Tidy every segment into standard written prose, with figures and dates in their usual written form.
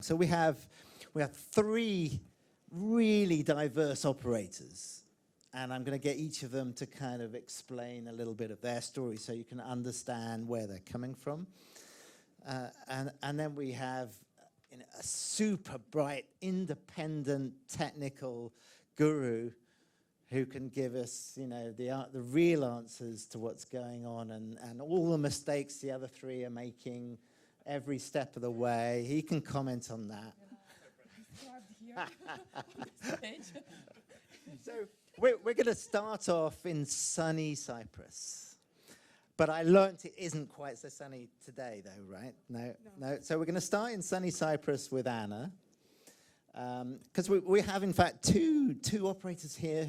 So we have three really diverse operators, and I'm going to get each of them to kind of explain a little bit of their story so you can understand where they're coming from. And then we have a super bright, independent, technical guru who can give us, the real answers to what's going on and all the mistakes the other three are making every step of the way. He can comment on that. So we're going to start off in sunny Cyprus. But I learned it isn't quite so sunny today, though, right? No. So we're going to start in sunny Cyprus with Anna. Because we have, in fact, two operators here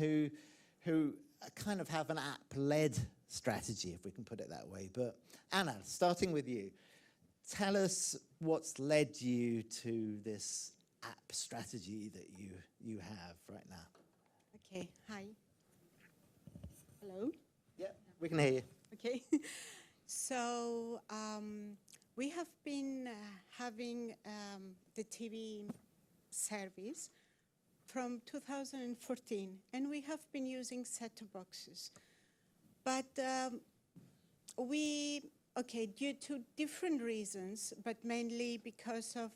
who kind of have an app-led strategy, if we can put it that way. But Anna, starting with you, tell us what's led you to this app strategy that you have right now. Okay, hi. Hello? Yeah, we can hear you. Okay, so we have been having the TV service from 2014, and we have been using set-top boxes. But due to different reasons, but mainly because of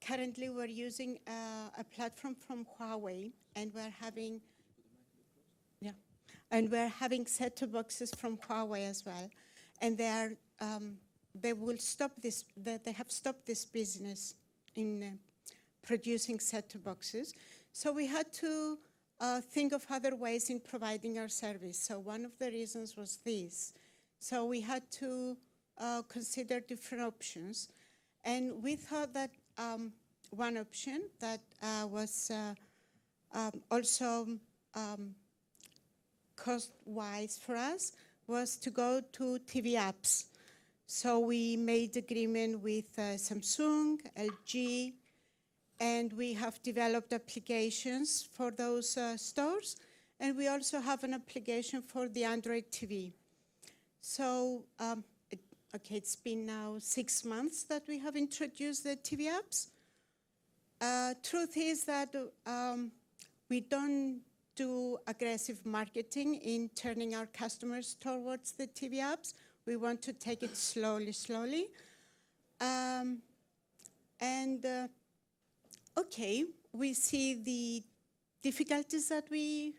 currently we're using a platform from Huawei, and we're having set-top boxes from Huawei as well, and they will stop this. They have stopped this business in producing set-top boxes. So we had to think of other ways in providing our service. So one of the reasons was this. So we had to consider different options, and we thought that one option that was also cost-wise for us was to go to TV apps. So we made agreement with Samsung, LG, and we have developed applications for those stores, and we also have an application for the Android TV. So, it's been now 6 months that we have introduced the TV apps. Truth is that we don't do aggressive marketing in turning our customers towards the TV apps. We want to take it slowly. We see the difficulties that we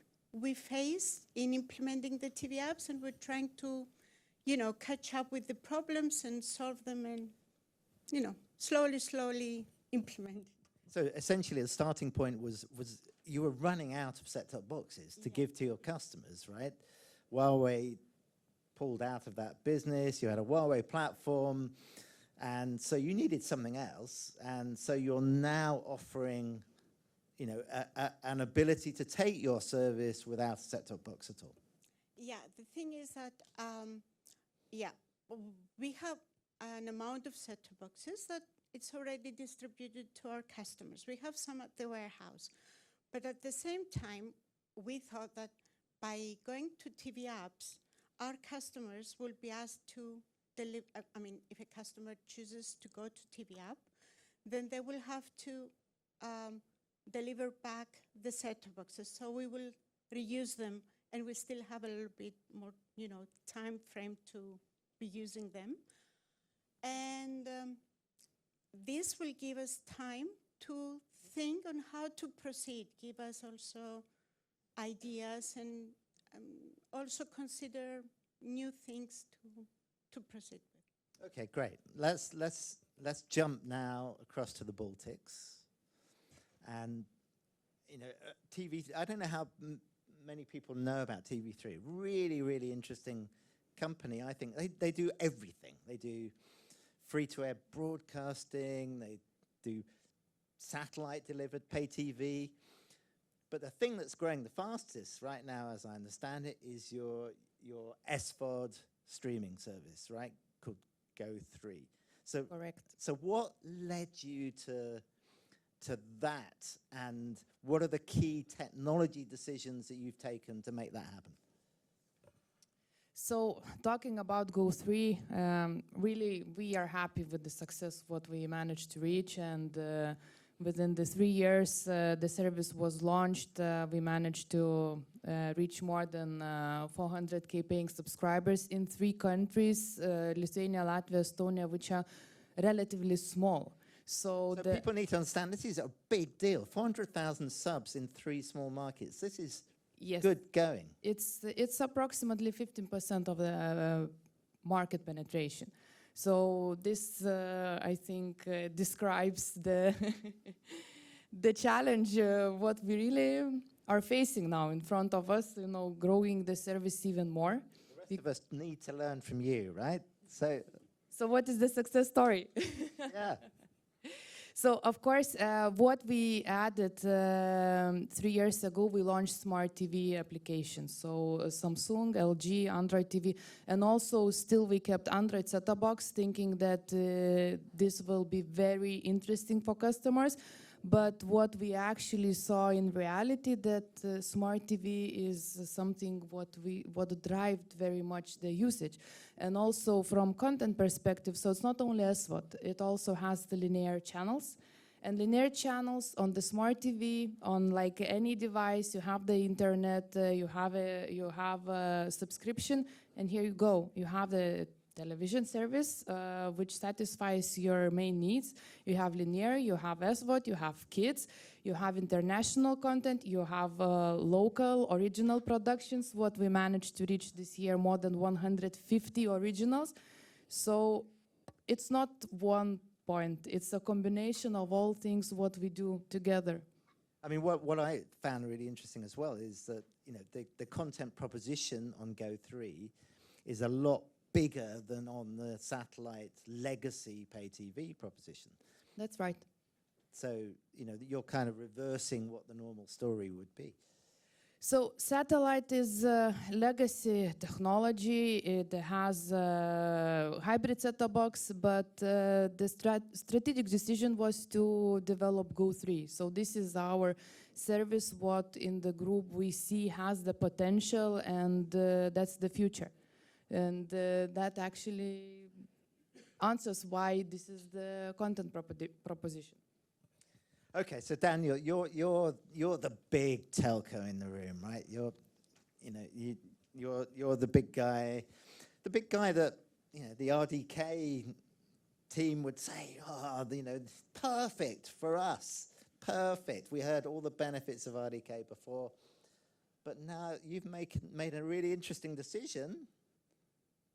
face in implementing the TV apps, and we're trying to, catch up with the problems and solve them and, slowly implement. So essentially the starting point was you were running out of set-top boxes to give to your customers, right? Huawei pulled out of that business, you had a Huawei platform, and so you needed something else, and so you're now offering, an ability to take your service without a set-top box at all. Yeah, the thing is that, we have an amount of set-top boxes that it's already distributed to our customers. We have some at the warehouse. But at the same time, we thought that by going to TV apps, our customers will be asked to deliver. If a customer chooses to go to TV app, then they will have to deliver back the set-top boxes. So we will reuse them, and we still have a little bit more, time frame to be using them. And this will give us time to think on how to proceed, give us also ideas, and also consider new things to proceed with. Okay, great. Let's jump now across to the Baltics. And TV. I don't know how many people know about TV3. Really, really interesting company. I think they do everything. They do free-to-air broadcasting. They do satellite-delivered pay TV. But the thing that's growing the fastest right now, as I understand it, is your SVOD streaming service, right? Called Go3. So, correct. So what led you to that, and what are the key technology decisions that you've taken to make that happen? So talking about Go3, really we are happy with the success what we managed to reach, and within the 3 years the service was launched, we managed to reach more than 400K paying subscribers in 3 countries, Lithuania, Latvia, Estonia, which are relatively small. So people need to understand this is a big deal. 400,000 subs in 3 small markets. This is good going. It's approximately 15% of the market penetration. So this, I think, describes the the challenge what we really are facing now in front of us. You know, growing the service even more. The rest of us need to learn from you, right? So what is the success story? Yeah. So, of course, what we added 3 years ago, we launched smart TV applications. So Samsung, LG, Android TV, and also still we kept Android set-top box, thinking that this will be very interesting for customers. But what we actually saw in reality, that smart TV is something what drived very much the usage. And also from content perspective, so it's not only SVOD, it also has the linear channels. And linear channels on the smart TV, on like any device, you have the internet, you have a subscription, and here you go. You have the television service, which satisfies your main needs. You have linear, you have SVOD, you have kids, you have international content, you have local original productions, what we managed to reach this year, more than 150 originals. So it's not one point, it's a combination of all things what we do together. I mean, what I found really interesting as well is that, you know, the content proposition on Go3 is a lot bigger than on the satellite legacy pay TV proposition. That's right. So, you know, you're kind of reversing what the normal story would be. So satellite is legacy technology. It has a hybrid set-top box, but the strategic decision was to develop Go3. So this is our service, what in the group we see has the potential, and that's the future. And that actually answers why this is the content proposition. Okay, so Daniel, you're the big telco in the room, right? You're the big guy that, you know, the RDK team would say, oh, you know, perfect for us, perfect. We heard all the benefits of RDK before, but now you've made a really interesting decision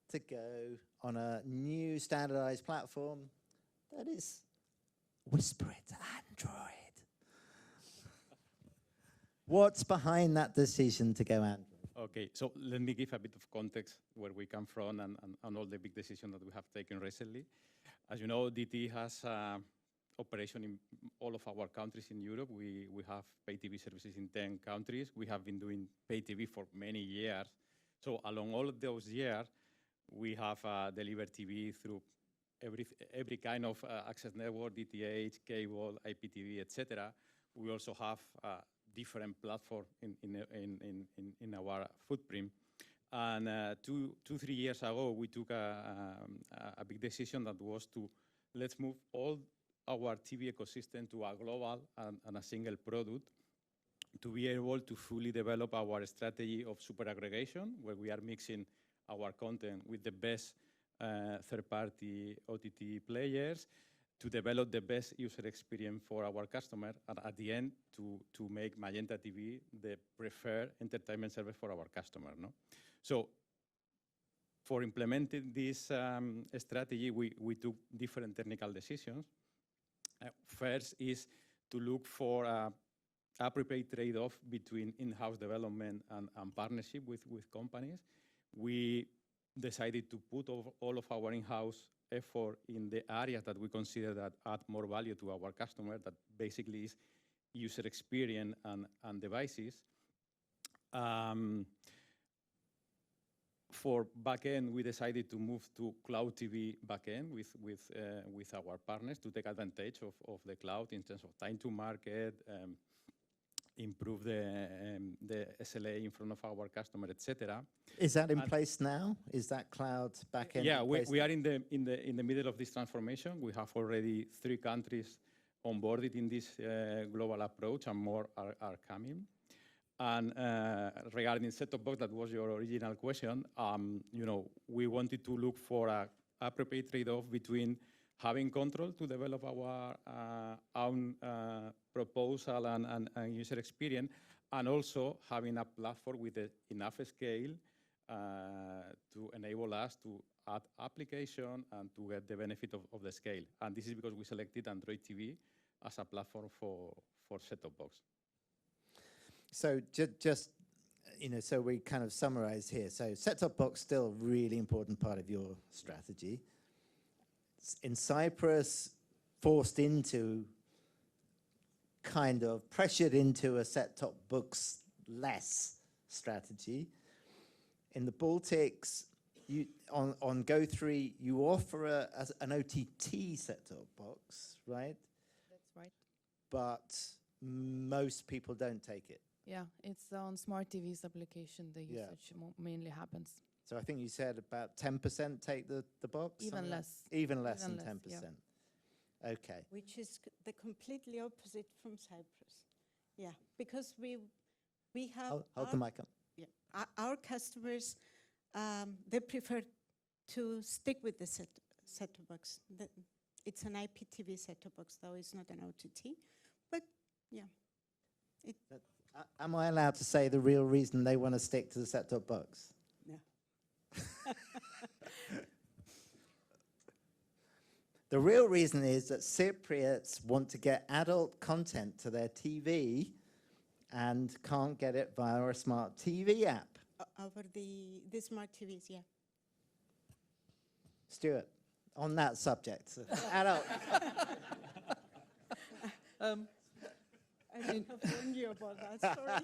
to go on a new standardized platform that is whisper it to Android. What's behind that decision to go Android? Okay, so let me give a bit of context where we come from and all the big decisions that we have taken recently. As you know, DT has operation in all of our countries in Europe. We have pay TV services in 10 countries. We have been doing pay TV for many years. So along all of those years, we have delivered TV through every kind of access network, DTH, cable, IPTV, etc. We also have different platforms in our footprint. And 3 years ago, we took a big decision that was to let's move all our TV ecosystem to a global and a single product to be able to fully develop our strategy of super aggregation, where we are mixing our content with the best third-party OTT players to develop the best user experience for our customer, and at the end to make Magenta TV the preferred entertainment service for our customer. No? So for implementing this strategy, we took different technical decisions. First is to look for a appropriate trade-off between in-house development and partnership with companies. We decided to put all of our in-house effort in the areas that we consider that add more value to our customer, that basically is user experience and devices. For backend, we decided to move to cloud TV backend with our partners to take advantage of the cloud in terms of time to market, improve the SLA in front of our customer, etc. Is that in place now? Is that cloud backend? Yeah, in place we now? are in the middle of this transformation. We have already 3 countries onboarded in this global approach, and more are coming. And regarding set-top box, that was your original question. We wanted to look for a appropriate trade-off between having control to develop our own proposal and user experience, and also having a platform with enough scale to enable us to add application and to get the benefit of the scale. And this is because we selected Android TV as a platform for set-top box. So just, so we kind of summarize here. So set-top box still a really important part of your strategy. In Cyprus, forced into, kind of pressured into a set-top box less strategy. In the Baltics, on Go3, you offer an OTT set-top box, right? That's right. But most people don't take it. Yeah, it's on smart TV's application, the usage mainly happens. So I think you said about 10% take the box? Even less. Even less than 10%. Yeah. Okay. Which is the completely opposite from Cyprus. Yeah, because we have... Hold the mic up. Yeah, our customers, they prefer to stick with the set-top box. It's an IPTV set-top box, though it's not an OTT. But yeah. Am I allowed to say the real reason they want to stick to the set-top box? No. The real reason is that Cypriots want to get adult content to their TV and can't get it via a smart TV app. Over the smart TVs, yeah. Stuart, on that subject, adult. I should have warned you about that, sorry.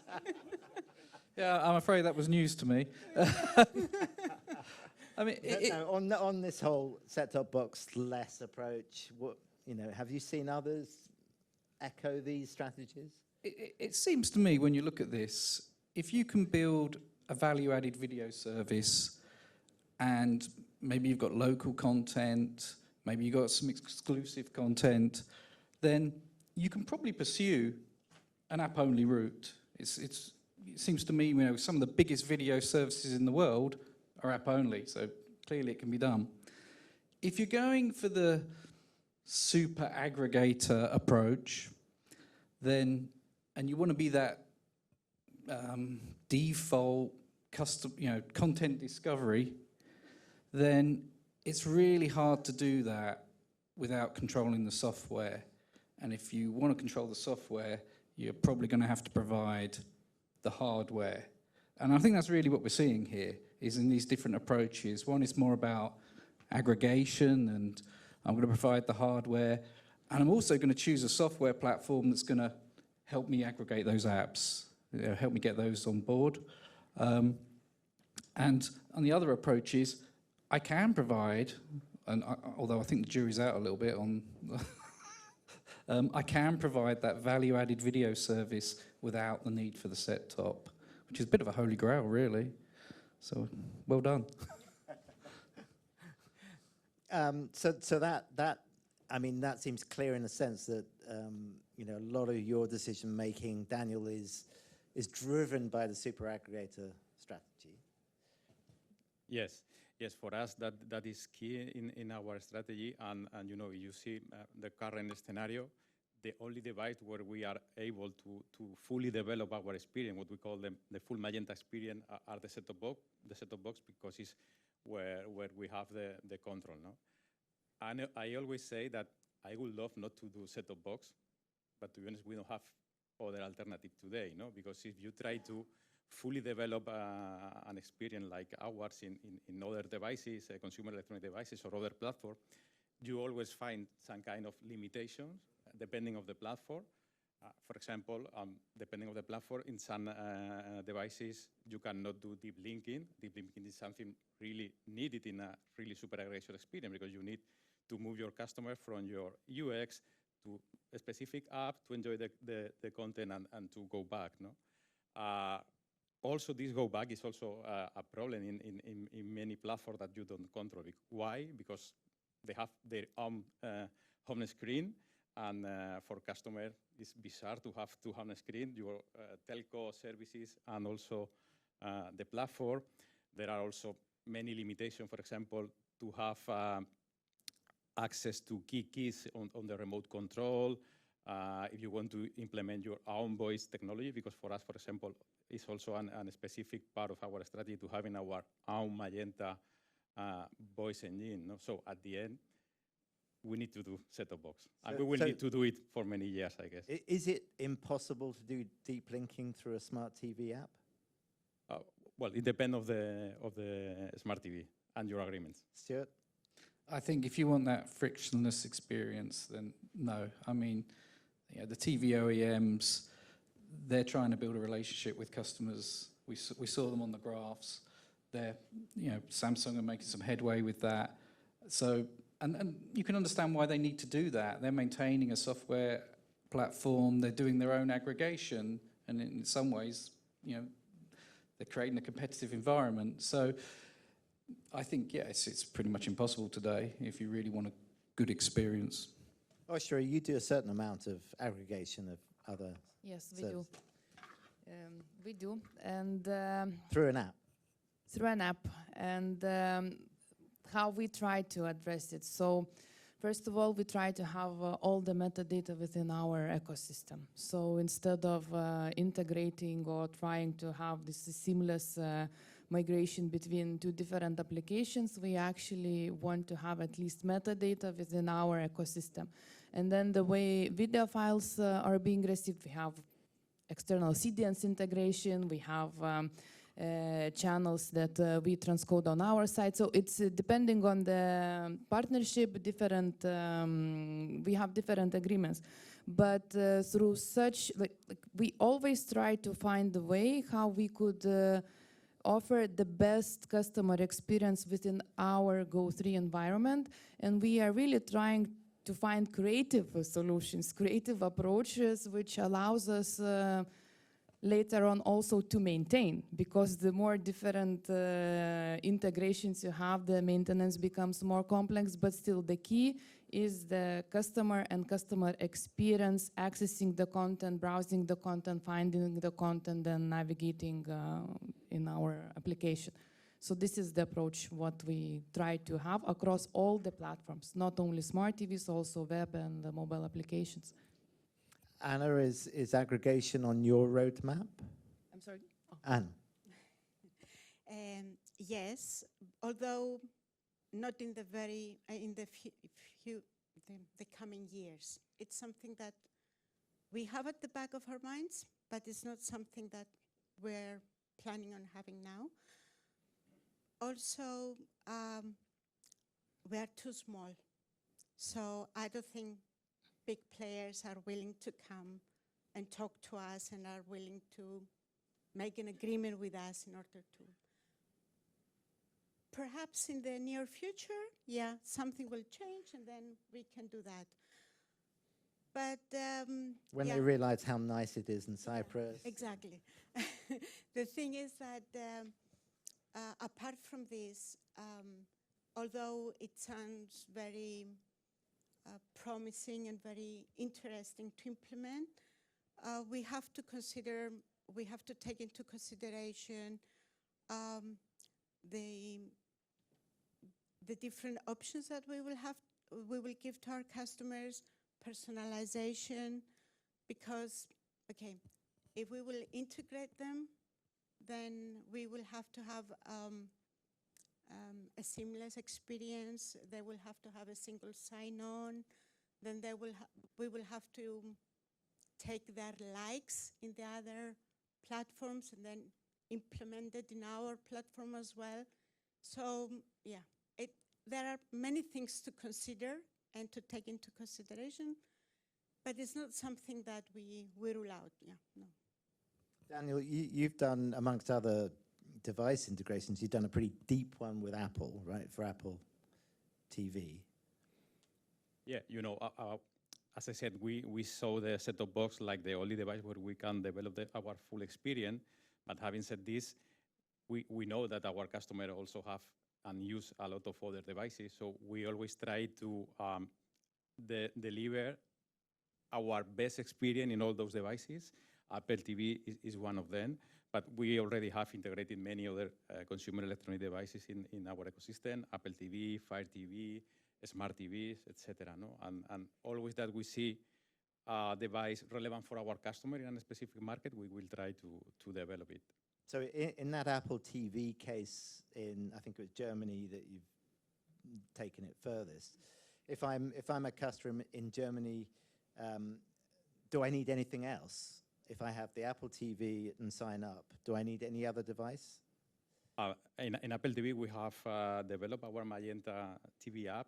Yeah, I'm afraid that was news to me. I mean, on this whole set-top box less approach, have you seen others echo these strategies? it seems to me when you look at this, if you can build a value-added video service and maybe you've got local content, maybe you've got some exclusive content, then you can probably pursue an app-only route. It seems to me, some of the biggest video services in the world are app-only, so clearly it can be done. If you're going for the super aggregator approach, then, and you want to be that default custom, content discovery, then it's really hard to do that without controlling the software. And if you want to control the software, you're probably going to have to provide the hardware. And I think that's really what we're seeing here, is in these different approaches. One is more about aggregation, and I'm going to provide the hardware, and I'm also going to choose a software platform that's going to help me aggregate those apps, help me get those on board. And on the other approaches, I can provide, and although I think the jury's out a little bit on, I can provide that value-added video service without the need for the set-top, which is a bit of a holy grail, really. So, well done. So that seems clear in the sense that a lot of your decision making, Daniel, is driven by the super aggregator strategy. Yes, for us that is key in our strategy, and you see the current scenario, the only device where we are able to fully develop our experience, what we call the full Magenta experience, are the set-top box, because it's where we have the control. No? And I always say that I would love not to do set-top box, but to be honest, we don't have other alternative today, no? Because if you try to fully develop an experience like ours in other devices, consumer electronic devices or other platforms, you always find some kind of limitations depending on the platform. For example, depending on the platform, in some devices, you cannot do deep linking. Deep linking is something really needed in a really super aggregation experience, because you need to move your customer from your UX to a specific app to enjoy the content and to go back. No? Also, this go back is also a problem in many platforms that you don't control. Why? Because they have their own home screen, and for customer, it's bizarre to have two home screens, your telco services and also the platform. There are also many limitations, for example, to have access to key keys on the remote control. If you want to implement your own voice technology, because for us, for example, it's also a specific part of our strategy to having our own Magenta voice engine. No? So at the end, we need to do set-top box. And we will need to do it for many years, I guess. Is it impossible to do deep linking through a smart TV app? Well, it depends of the smart TV and your agreements. Stuart? I think if you want that frictionless experience, then no. I mean, the TV OEMs, they're trying to build a relationship with customers. We saw them on the graphs. They're, Samsung are making some headway with that. So, and you can understand why they need to do that. They're maintaining a software platform. They're doing their own aggregation, and in some ways, they're creating a competitive environment. So I think, yes, it's pretty much impossible today if you really want a good experience. Aušra, you do a certain amount of aggregation of other Yes, we services. do. We do. And Through an app? through an app. And how we try to address it. So first of all, we try to have all the metadata within our ecosystem. So instead of integrating or trying to have this seamless migration between two different applications, we actually want to have at least metadata within our ecosystem. And then the way video files are being received, we have external CDNs integration, we have channels that we transcode on our side. So it's depending on the partnership, different, we have different agreements. But through such, we always try to find a way how we could offer the best customer experience within our Go3 environment. And we are really trying to find creative solutions, creative approaches, which allows us later on also to maintain, because the more different integrations you have, the maintenance becomes more complex, but still the key is the customer and customer experience, accessing the content, browsing the content, finding the content, and navigating in our application. So this is the approach what we try to have across all the platforms, not only smart TVs, also web and mobile applications. Anna, is aggregation on your roadmap? I'm sorry? Oh. Anna? Yes, although not in the very, in the coming years. It's something that we have at the back of our minds, but it's not something that we're planning on having now. Also, we are too small, so I don't think big players are willing to come and talk to us and are willing to make an agreement with us in order to. Perhaps in the near future, yeah, something will change and then we can do that. But when they realize how nice it is in Cyprus. Exactly. The thing is that apart from this, although it sounds very promising and very interesting to implement, we have to take into consideration the different options that we will give to our customers, personalization, because, okay, if we will integrate them, then we will have to have a seamless experience. They will have to have a single sign-on. Then we will have to take their likes in the other platforms and then implement it in our platform as well. So, yeah, there are many things to consider and to take into consideration, but it's not something that we rule out. Yeah, no. Daniel, you've done, amongst other device integrations, you've done a pretty deep one with Apple, right, for Apple TV. Yeah, as I said, we saw the set-top box like the only device where we can develop our full experience. But having said this, we know that our customer also have and use a lot of other devices. So we always try to deliver our best experience in all those devices. Apple TV is one of them, but we already have integrated many other consumer electronic devices in our ecosystem, Apple TV, Fire TV, smart TVs, etc. No? And always that we see a device relevant for our customer in a specific market, we will try to develop it. So in that Apple TV case in, I think it was Germany that you've taken it furthest, if I'm a customer in Germany, do I need anything else? If I have the Apple TV and sign up, do I need any other device? In Apple TV, we have developed our Magenta TV app.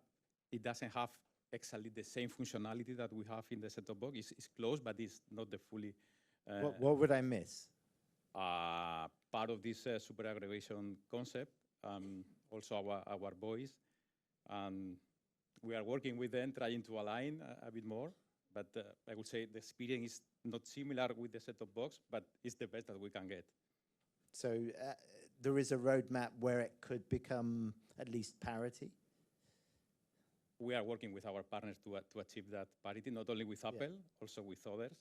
It doesn't have exactly the same functionality that we have in the set-top box. It's close, but it's not the fully... What would I miss? Part of this super aggregation concept, also our voice. We are working with them, trying to align a bit more. But I would say the experience is not similar with the set-top box, but it's the best that we can get. So there is a roadmap where it could become at least parity? We are working with our partners to achieve that parity, not only with Apple, also with others.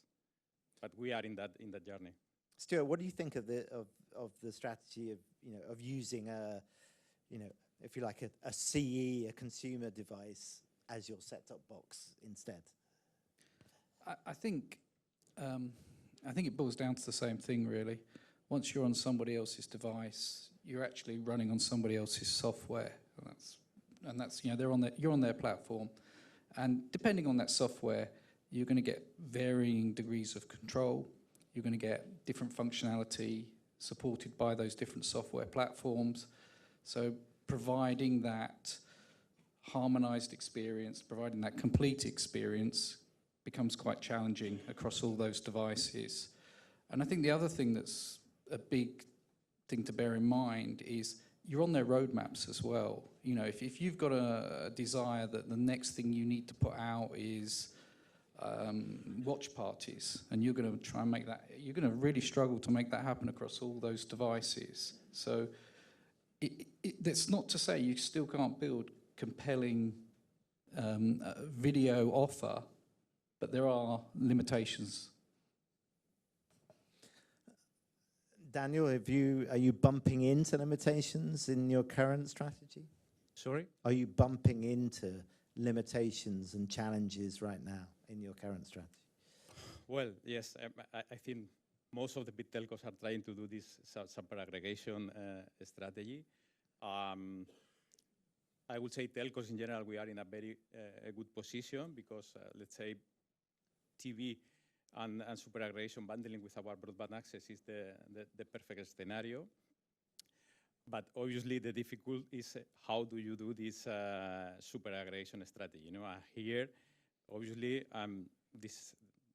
But we are in that journey. Stuart, what do you think of the strategy of using if you like a CE, a consumer device, as your set-top box instead? I think it boils down to the same thing, really. Once you're on somebody else's device, you're actually running on somebody else's software, and that's you're on their platform, and depending on that software, you're going to get varying degrees of control. You're going to get different functionality supported by those different software platforms. So providing that harmonized experience, providing that complete experience becomes quite challenging across all those devices. And I think the other thing that's a big thing to bear in mind is you're on their roadmaps as well. You know, if you've got a desire that the next thing you need to put out is watch parties, and you're going to try and make that, you're going to really struggle to make that happen across all those devices. So that's not to say you still can't build compelling video offer, but there are limitations. Daniel, are you bumping into limitations in your current strategy? Sorry? Are you bumping into limitations and challenges right now in your current strategy? Well, yes, I think most of the big telcos are trying to do this super aggregation strategy. I would say telcos in general, we are in a very good position because, let's say, TV and super aggregation bundling with our broadband access is the perfect scenario. But obviously, the difficult is how do you do this super aggregation strategy? You know, here, obviously,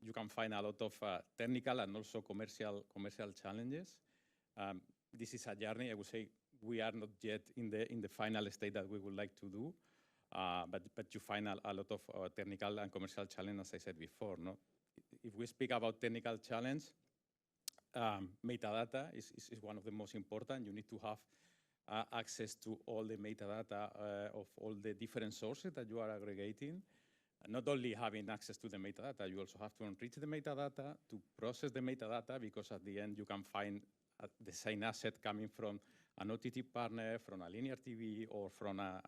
you can find a lot of technical and also commercial challenges. This is a journey. I would say we are not yet in the final state that we would like to do, but you find a lot of technical and commercial challenge, as I said before. No, if we speak about technical challenge, metadata is one of the most important. You need to have access to all the metadata of all the different sources that you are aggregating. Not only having access to the metadata, you also have to enrich the metadata, to process the metadata, because at the end you can find the same asset coming from an OTT partner, from a linear TV, or from a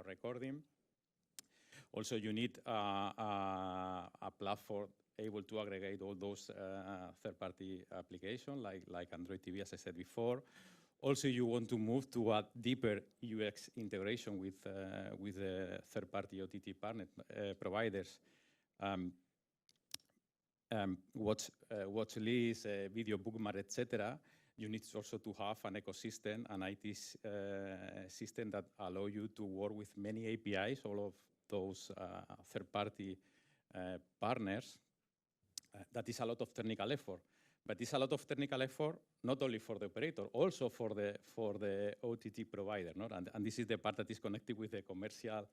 recording. Also, you need a platform able to aggregate all those third-party applications, like Android TV, as I said before. Also, you want to move to a deeper UX integration with the third-party OTT partner providers. Watch list, video bookmark, etc. You need also to have an ecosystem, an IT system that allow you to work with many APIs, all of those third-party partners. That is a lot of technical effort. But it's a lot of technical effort, not only for the operator, also for the OTT provider. No? And this is the part that is connected with the commercial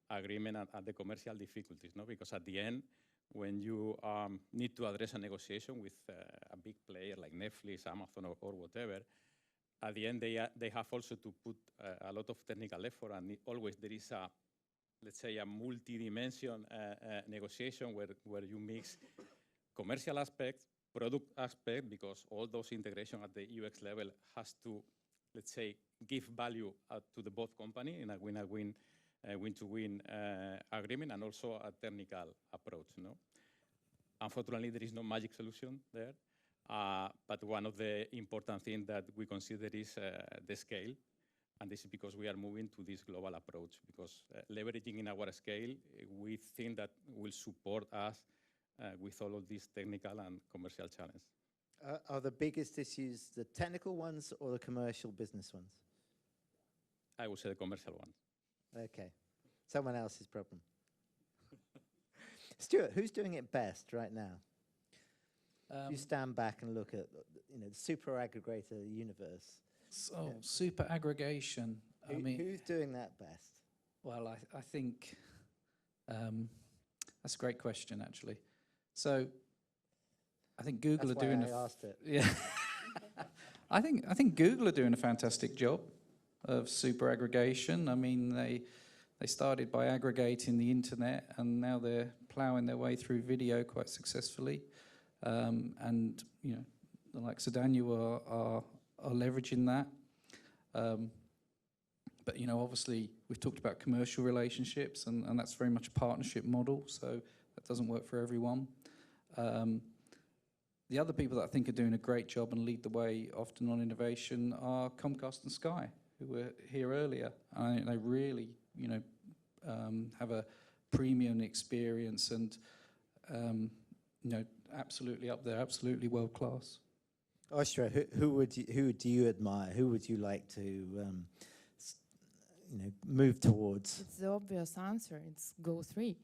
agreement and the commercial difficulties, no? Because at the end, when you need to address a negotiation with a big player like Netflix, Amazon, or whatever, at the end they have also to put a lot of technical effort, and always there is a, let's say, a multi-dimension negotiation where you mix commercial aspects, product aspect, because all those integration at the UX level has to, let's say, give value to the both company in a win-to-win agreement, and also a technical approach. No, unfortunately, there is no magic solution there. But one of the important things that we consider is the scale, and this is because we are moving to this global approach. Because leveraging in our scale, we think that will support us with all of these technical and commercial challenges. Are the biggest issues the technical ones or the commercial business ones? I would say the commercial ones. Okay, someone else's problem. Stuart, who's doing it best right now? You stand back and look at, the super aggregator universe. So super aggregation. Who's doing that best? Well, I think that's a great question, actually. So I think Google That's are doing. Why I asked it. Yeah. I think Google are doing a fantastic job of super aggregation. I mean, they started by aggregating the internet, and now they're ploughing their way through video quite successfully. And the likes of Daniel are leveraging that. But obviously we've talked about commercial relationships, and that's very much a partnership model. So that doesn't work for everyone. The other people that I think are doing a great job and lead the way often on innovation are Comcast and Sky, who were here earlier. I think they really, have a premium experience, and absolutely up there, absolutely world class. Aušra, who do you admire? Who would you like to, move towards? It's the obvious answer. It's Go3.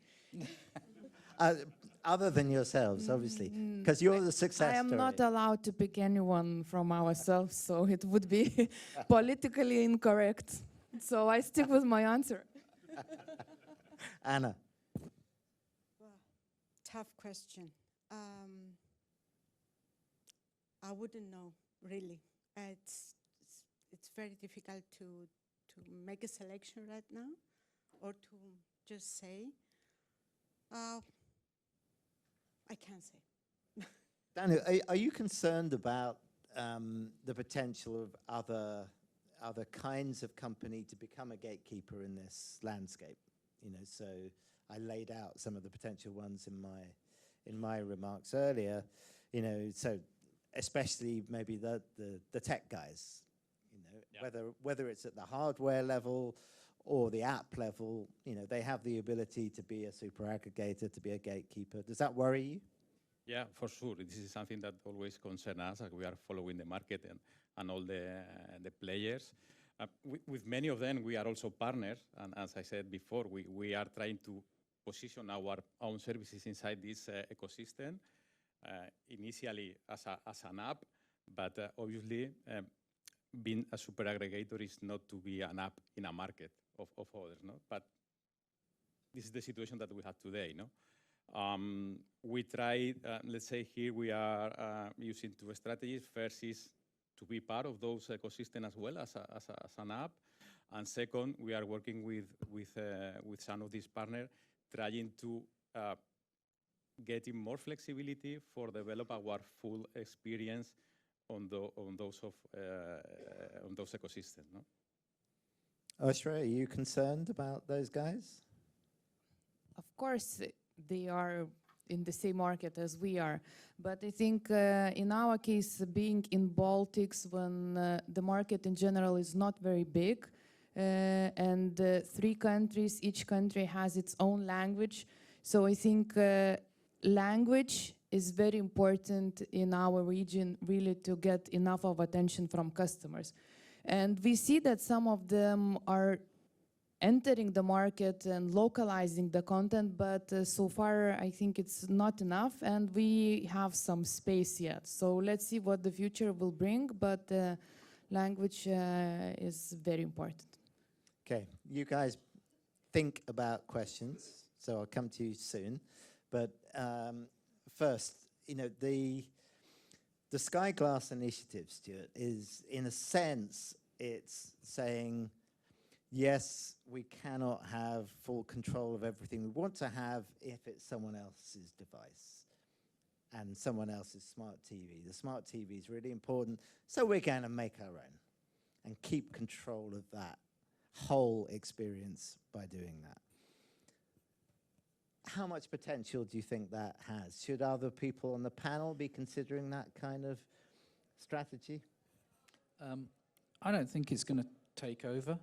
Other than yourselves, obviously, because you're the success I am story. not allowed to pick anyone from ourselves, so it would be politically incorrect. So I stick with my answer. Anna. Well, tough question. I wouldn't know, really. It's very difficult to make a selection right now, or to just say. I can't say. Daniel, are you concerned about the potential of other kinds of company to become a gatekeeper in this landscape? So I laid out some of the potential ones in my remarks earlier. So especially maybe the tech guys. Yeah. Whether it's at the hardware level or the app level, they have the ability to be a super aggregator, to be a gatekeeper. Does that worry you? Yeah, for sure. This is something that always concerns us, as we are following the market and all the players. With many of them, we are also partners. And as I said before, we are trying to position our own services inside this ecosystem, initially as an app, but obviously being a super aggregator is not to be an app in a market of others, no? But this is the situation that we have today, no? We try, let's say here we are using two strategies. First is to be part of those ecosystems as well as an app. And second, we are working with some of these partners, trying to getting more flexibility for develop our full experience on those ecosystems. No? Aušra, are you concerned about those guys? Of course, they are in the same market as we are. But I think in our case, being in Baltics, when the market in general is not very big, and 3 countries, each country has its own language. So I think language is very important in our region, really, to get enough of attention from customers. And we see that some of them are entering the market and localizing the content, but so far I think it's not enough, and we have some space yet. So let's see what the future will bring, but language is very important. Okay, you guys think about questions, so I'll come to you soon. But first, you know, the Sky Glass initiative, Stuart, is, in a sense, it's saying, yes, we cannot have full control of everything we want to have if it's someone else's device and someone else's smart TV. The smart TV is really important, so we're going to make our own and keep control of that whole experience by doing that. How much potential do you think that has? Should other people on the panel be considering that kind of strategy? I don't think it's going to take over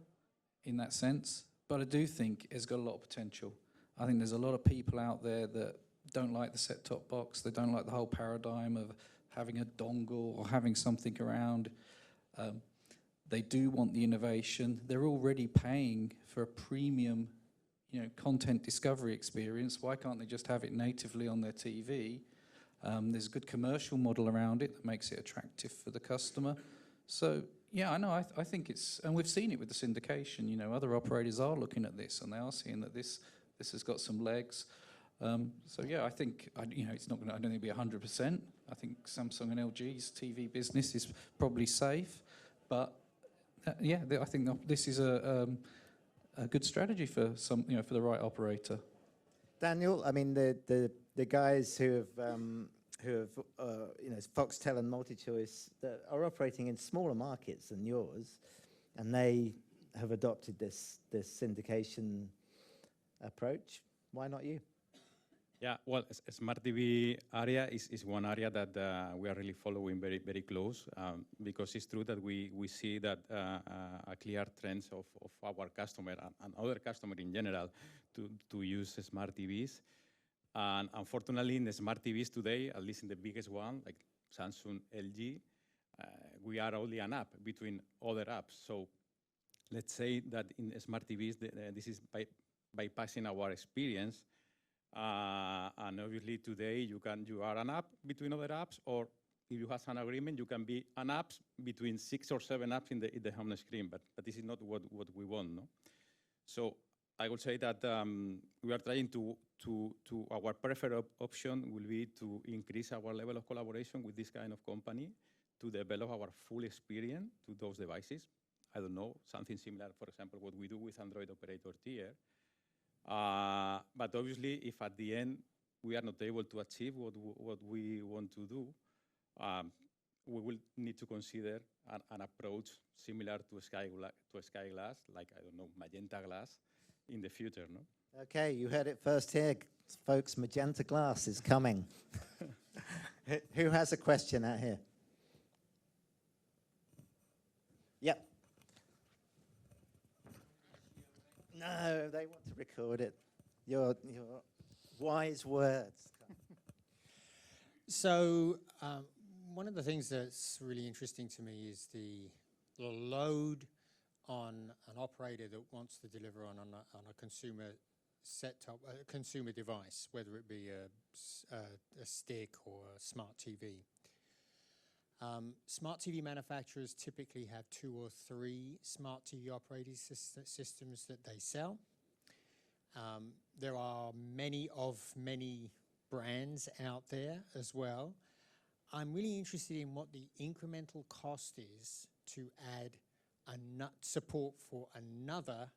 in that sense, but I do think it's got a lot of potential. I think there's a lot of people out there that don't like the set-top box. They don't like the whole paradigm of having a dongle or having something around. They do want the innovation. They're already paying for a premium, you know, content discovery experience. Why can't they just have it natively on their TV? There's a good commercial model around it that makes it attractive for the customer. So yeah, I know. I think it's, and we've seen it with the syndication. You know, other operators are looking at this, and they are seeing that this has got some legs. So yeah, I think you know, it's not going to. I don't think it'll be 100%. I think Samsung and LG's TV business is probably safe, but yeah, I think this is a good strategy for some, you know, for the right operator. Daniel, I mean, the guys who have you know, Foxtel and MultiChoice, that are operating in smaller markets than yours, and they have adopted this syndication approach. Why not you? Yeah, well, smart TV area is one area that we are really following very, very close, because it's true that we see that a clear trend of our customer and other customer in general to use smart TVs. And unfortunately, in the smart TVs today, at least in the biggest one, like Samsung, LG, we are only an app between other apps. So let's say that in smart TVs, this is bypassing our experience. And obviously today you are an app between other apps, or if you have an agreement, you can be an app between 6 or 7 apps in the home screen. But this is not what we want, no? So I would say that we are trying to our preferred option will be to increase our level of collaboration with this kind of company to develop our full experience to those devices. I don't know, something similar, for example, what we do with Android operator tier. But obviously, if at the end we are not able to achieve what we want to do, we will need to consider an approach similar to Sky Glass, like, I don't know, Magenta Glass in the future, no? Okay, you heard it first here, folks. Magenta Glass is coming. Who has a question out here? Yep. No, they want to record it. Your wise words. So one of the things that's really interesting to me is the load on an operator that wants to deliver on a consumer set-top, consumer device, whether it be a stick or a smart TV. Smart TV manufacturers typically have 2 or 3 smart TV operating systems that they sell. There are many brands out there as well. I'm really interested in what the incremental cost is to add support for another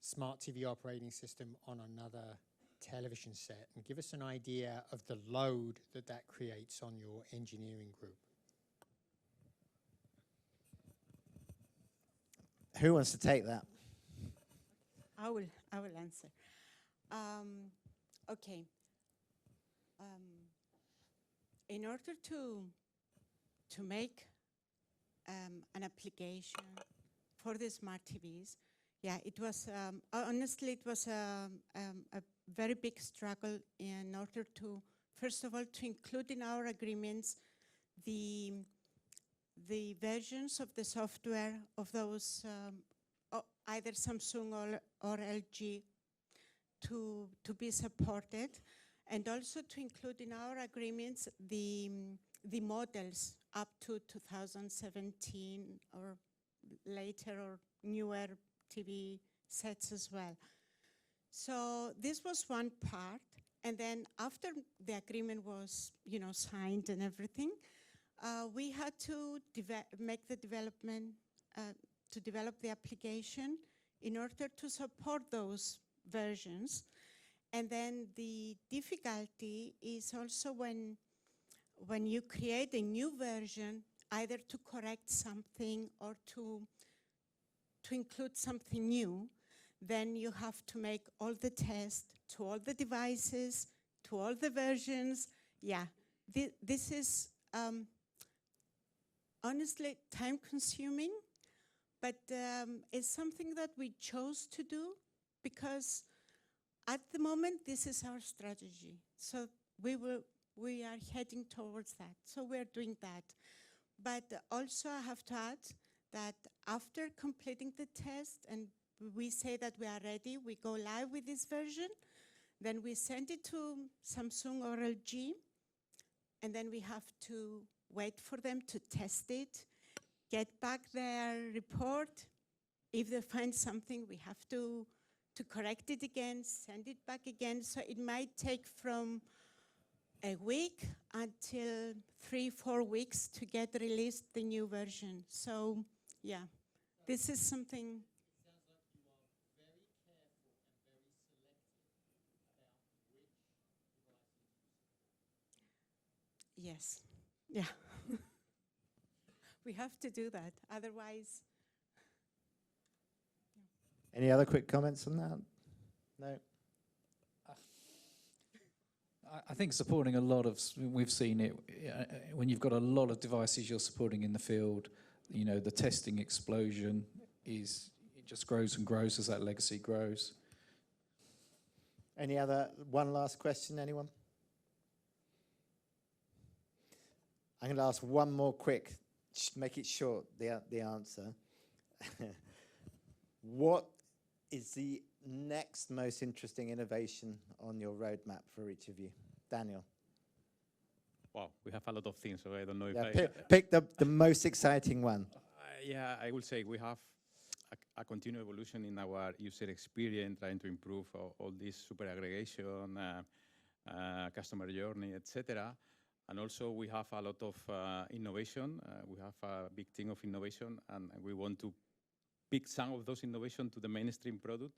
smart TV operating system on another television set, and give us an idea of the load that creates on your engineering group. Who wants to take that? I will answer. Okay. In order to make an application for the smart TVs, yeah, it was honestly it was a very big struggle in order to, first of all, to include in our agreements the versions of the software of those either Samsung or LG to be supported, and also to include in our agreements the models up to 2017 or later or newer TV sets as well. So this was one part. And then after the agreement was, signed and everything, we had to make the development, to develop the application in order to support those versions. And then the difficulty is also when you create a new version, either to correct something or to include something new, then you have to make all the tests to all the devices, to all the versions. Yeah, this is honestly time-consuming, but it's something that we chose to do because at the moment this is our strategy. So we are heading towards that. So we're doing that. But also I have to add that after completing the test and we say that we are ready, we go live with this version, then we send it to Samsung or LG, and then we have to wait for them to test it, get back their report. If they find something, we have to correct it again, send it back again. So it might take from a week until 3-4 weeks to get released the new version. So yeah, this is something. Yes, yeah. We have to do that, otherwise. Any other quick comments on that? No? I think supporting a lot of, we've seen it, when you've got a lot of devices you're supporting in the field, the testing explosion it just grows and grows as that legacy grows. One last question, anyone? I'm going to ask one more quick, make it short, the answer. What is the next most interesting innovation on your roadmap for each of you? Daniel? Wow, we have a lot of things, so I don't know if pick the most exciting one. Yeah, I will say we have a continued evolution in our user experience, trying to improve all this super aggregation, customer journey, etc. And also we have a lot of innovation. We have a big team of innovation, and we want to pick some of those innovation to the mainstream product.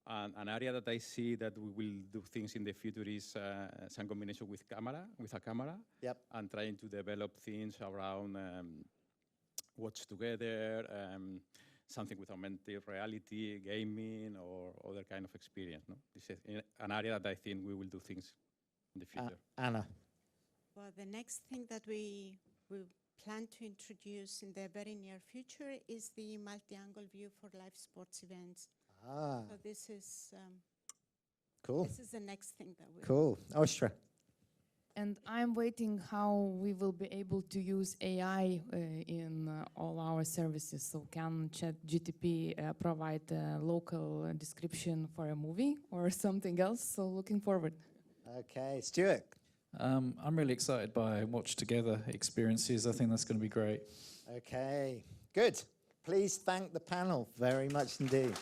And an area that I see that we will do things in the future is some combination with a camera, yep. And trying to develop things around watch together, something with augmented reality, gaming, or other kind of experience. No? This is an area that I think we will do things in the future. Anna? Well, the next thing that we plan to introduce in the very near future is the multi-angle view for live sports events. Ah. So this is cool. This is the next thing that we. Cool. Aušra? And I'm waiting how we will be able to use AI in all our services. So can ChatGPT provide a local description for a movie or something else? So looking forward. Okay, Stuart? I'm really excited by Watch Together experiences. I think that's going to be great. Okay, good. Please thank the panel very much indeed.